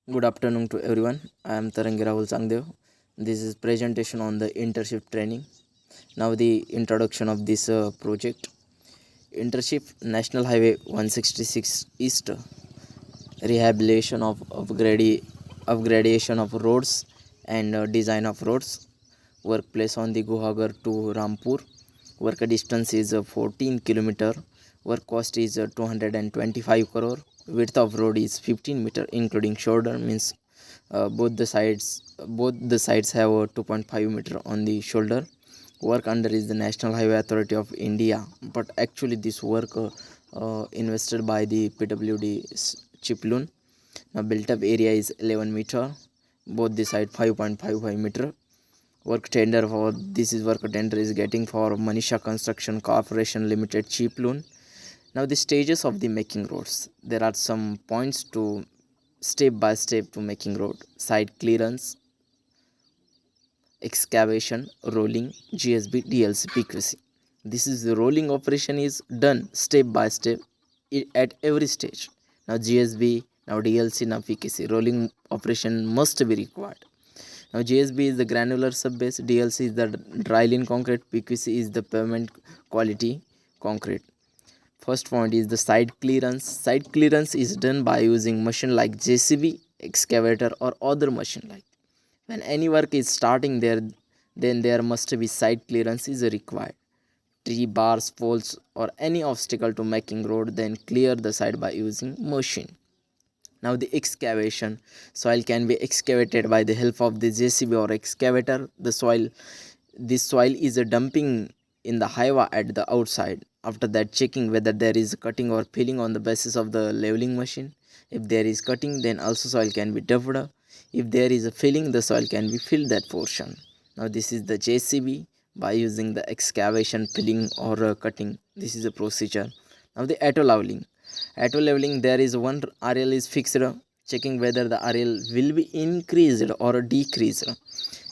Good afternoon to everyone. I am Tarangi Rahul Sangdev. This is presentation on the internship training. Now the introduction of this project. Internship National Highway 166 East rehabilitation of upgradation of roads and design of roads. Workplace on the Guhagar to Rampur. Work distance is 14 kilometer. Work cost is 225 crore. Width of road is 15 meter including shoulder, means both the sides have a 2.5 meter on the shoulder. Work under is the National Highway Authority of India, but actually this work invested by the PWD chip loan. Now built up area is 11 meter, both the side 5.55 meter. Work tender for this is work tender is getting for Manisha Construction Corporation Limited cheap loan. Now the stages of the making roads. There are some points to step by step to making road. Side clearance, excavation, rolling, GSB, DLC, PQC. This is the rolling operation is done step by step at every stage. Now GSB, now DLC, now PQC. Rolling operation must be required. Now GSB is the granular subbase, DLC is the dry line concrete, PQC is the pavement quality concrete. First point is the side clearance. Side clearance is done by using machine like JCB, excavator or other machine like. When any work is starting there, then there must be side clearance is required. Tree, bars, poles or any obstacle to making road, then clear the side by using machine. Now the excavation. Soil can be excavated by the help of the JCB or excavator. This soil is a dumping in the highway at the outside. After that, checking whether there is cutting or filling on the basis of the leveling machine. If there is cutting, then also soil can be dumped. If there is a filling, the soil can be filled that portion. Now this is the JCB by using the excavation, filling or cutting. This is a procedure. Now the auto leveling. Auto leveling, there is one RL is fixed, checking whether the RL will be increased or decreased.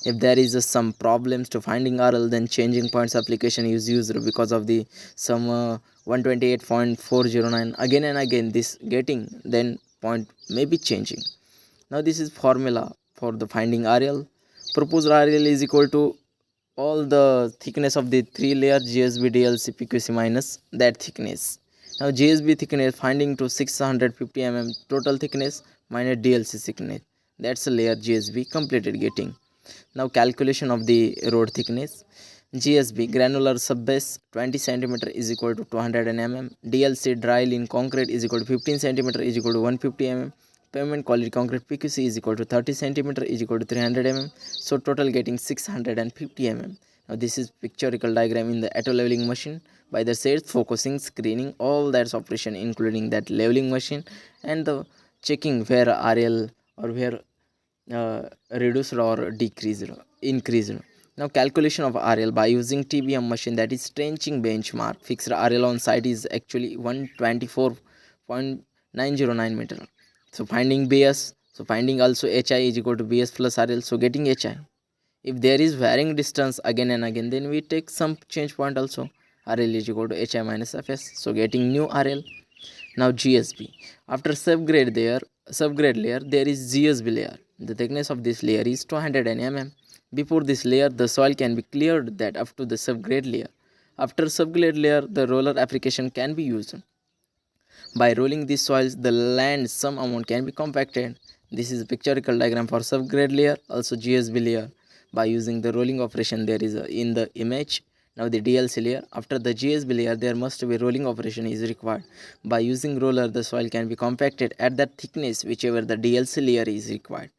If there is some problems to finding RL, then changing points application is used because of the some 128.409 again and again this getting, then point may be changing. Now this is formula for the finding RL. Proposed RL is equal to all the thickness of the three layer GSB DLC PQC minus that thickness. Now GSB thickness finding to 650 total thickness minus DLC thickness. That's a layer GSB completed getting. Now calculation of the road thickness. GSB granular subbase 20 cm is equal to 200 DLC dry line concrete is equal to 15 cm is equal to 150 Pavement quality concrete PQC is equal to 30 cm is equal to 300 So total getting 650 Now this is pictorial diagram in the auto leveling machine by the sets focusing, screening, all that's operation including that leveling machine and the checking where RL or where reduced or decreased, increased. Now calculation of RL by using TBM machine, that is trenching benchmark. Fixed RL on site is actually 124.909 meter. So finding BS, so finding also HI is equal to BS plus RL, so getting HI. If there is varying distance again and again, then we take some change point also. RL is equal to HI minus FS, so getting new RL. Now GSB. After subgrade layer, there is GSB layer. The thickness of this layer is 200 Before this layer, the soil can be cleared that up to the subgrade layer. After subgrade layer, the roller application can be used. By rolling these soils, the land some amount can be compacted. This is a pictorial diagram for subgrade layer, also GSB layer. By using the rolling operation, there is in the image. Now the DLC layer. After the GSB layer, there must be rolling operation is required. By using roller, the soil can be compacted at that thickness whichever the DLC layer is required.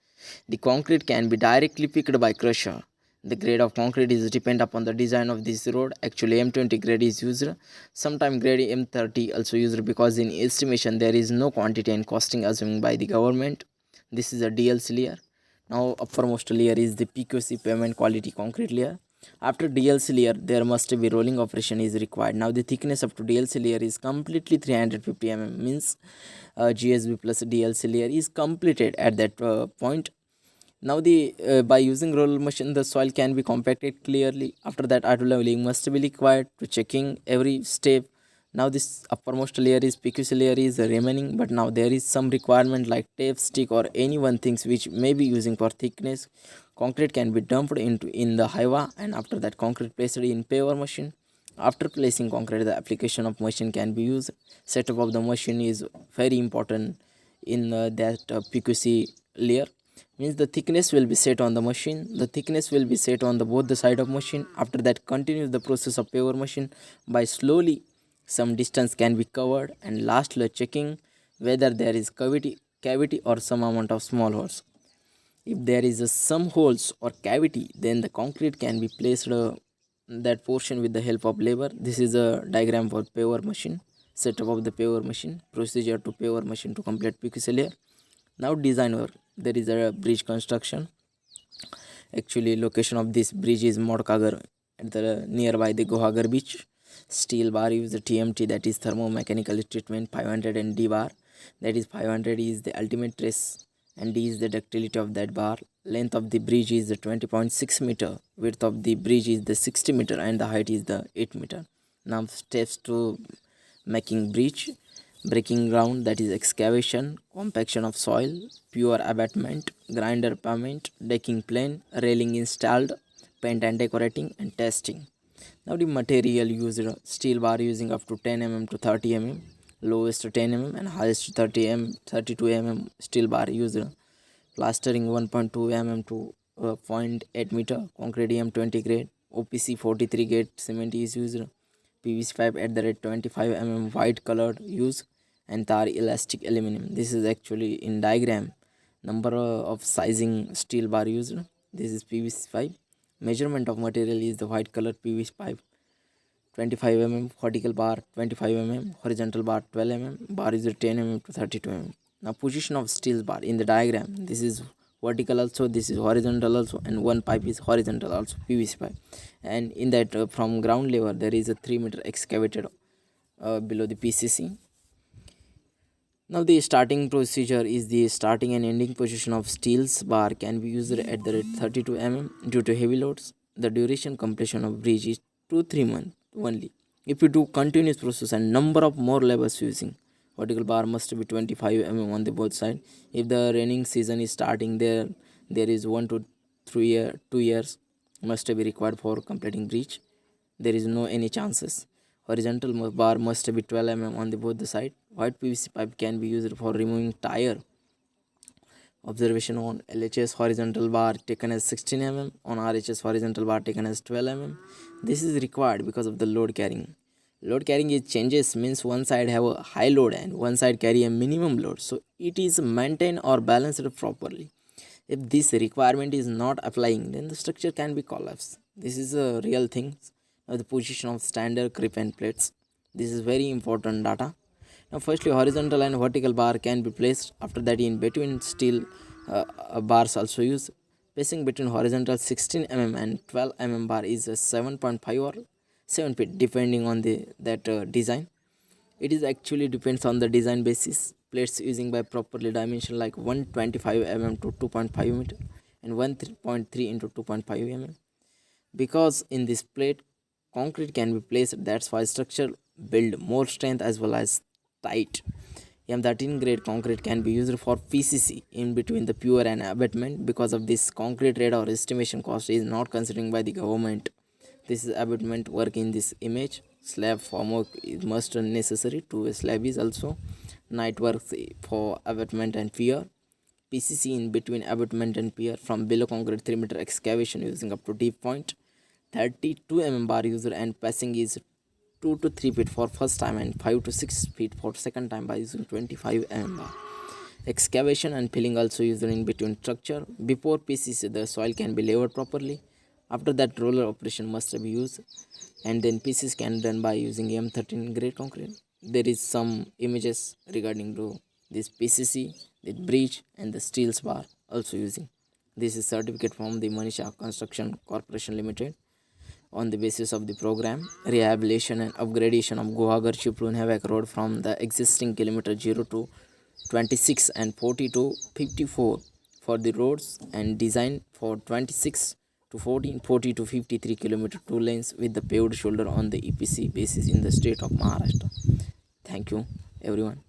The concrete can be directly picked by crusher. The grade of concrete is depend upon the design of this road. Actually M20 grade is used. Sometime grade M30 also used because in estimation there is no quantity and costing assuming by the government. This is a DLC layer. Now uppermost layer is the PQC pavement quality concrete layer. After DLC layer, there must be rolling operation is required. Now the thickness up to DLC layer is completely 350 means GSB plus DLC layer is completed at that point. Now the by using roller machine, the soil can be compacted clearly. After that, auto leveling must be required to checking every step. Now this uppermost layer is PQC layer is remaining, but now there is some requirement like tape, stick or any one things which may be using for thickness. Concrete can be dumped into in the hiva, and after that concrete placed in paver machine. After placing concrete, the application of machine can be used. Setup of the machine is very important in that PQC layer. Means the thickness will be set on the machine. The thickness will be set on the both the side of machine. After that, continues the process of paver machine by slowly some distance can be covered, and lastly checking whether there is cavity or some amount of small holes. If there is some holes or cavity, then the concrete can be placed that portion with the help of lever. This is a diagram for paver machine. Setup of the paver machine, procedure to paver machine to complete PQC layer. Now design work. There is a bridge construction. Actually location of this bridge is Modkagar at the nearby the Gohagar beach. Steel bar use the TMT, that is thermomechanical treatment 500, and D bar, that is 500 is the ultimate trace, and D is the ductility of that bar. Length of the bridge is the 20.6 meter, width of the bridge is the 60 meter, and the height is the 8 meter. Now steps to making bridge. Breaking ground, that is excavation, compaction of soil, pure abatement, grinder pavement, decking plane, railing installed, paint and decorating, and testing. Now the material used, steel bar using up to 10 mm to 30 mm, lowest to 10 mm and highest to 32 mm steel bar used. Plastering 1.2 mm to 0.8 meter, concrete M20 grade, OPC 43 grade cement is used. PVC pipe at the rate 25 mm white colored use, and tar elastic aluminum. This is actually in diagram number of sizing steel bar used. This is PVC pipe. Measurement of material is the white color PVC pipe 25 mm, vertical bar 25 mm, horizontal bar 12 mm, bar is 10 mm to 32 mm. Now position of steel bar in the diagram, this is vertical also, this is horizontal also, and one pipe is horizontal also, PVC pipe. And in that from ground level there is a 3 meter excavated below the PCC. Now the starting procedure is the starting and ending position of steel's bar can be used at the rate 32 mm due to heavy loads. The duration completion of bridge is 2-3 months only. If you do continuous process and number of more levels using, vertical bar must be 25 mm on the both side. If the raining season is starting, there is 1 to 2 years must be required for completing bridge. There is no any chances. Horizontal bar must be 12 mm on the both the side. White PVC pipe can be used for removing tire. Observation on LHS horizontal bar taken as 16 mm, on RHS horizontal bar taken as 12 mm. This is required because of the load carrying. Load carrying is changes, means one side have a high load and one side carry a minimum load, so it is maintained or balanced properly. If this requirement is not applying, then the structure can be collapsed. This is a real thing. Now the position of standard grip and plates, this is very important data. Now firstly horizontal and vertical bar can be placed. After that in between steel bars also used. Spacing between horizontal 16 mm and 12 mm bar is 7.5 or 7 feet depending on the that design. It is actually depends on the design basis. Plates using by properly dimension like 125 mm to 2.5 meter and 1.3 into 2.5 mm. Because in this plate concrete can be placed, that's why structure build more strength as well as tight. M13 grade concrete can be used for PCC in between the pure and abatement. Because of this, concrete rate or estimation cost is not considering by the government. This is abatement work in this image. Slab formwork is must necessary. To slab is also night works for abatement and pier. PCC in between abatement and pier from below concrete 3 meter excavation using up to deep point. 32 mm bar user and passing is 2 to 3 feet for first time and 5 to 6 feet for second time by using 25 mm bar. Excavation and filling also used in between structure. Before PCC the soil can be leveled properly. After that roller operation must be used, and then pieces can done by using M13 grade concrete. There is some images regarding to this PCC, the bridge and the steel bar also using. This is certificate from the Manisha Construction Corporation Limited. On the basis of the program, rehabilitation and upgradation of Guhagar Chiplun Havak Road from the existing kilometer 0 to 26 and 40 to 54 for the roads, and design for 26 to 14, 40 to 53 kilometer 2 lanes with the paved shoulder on the EPC basis in the state of Maharashtra. Thank you everyone.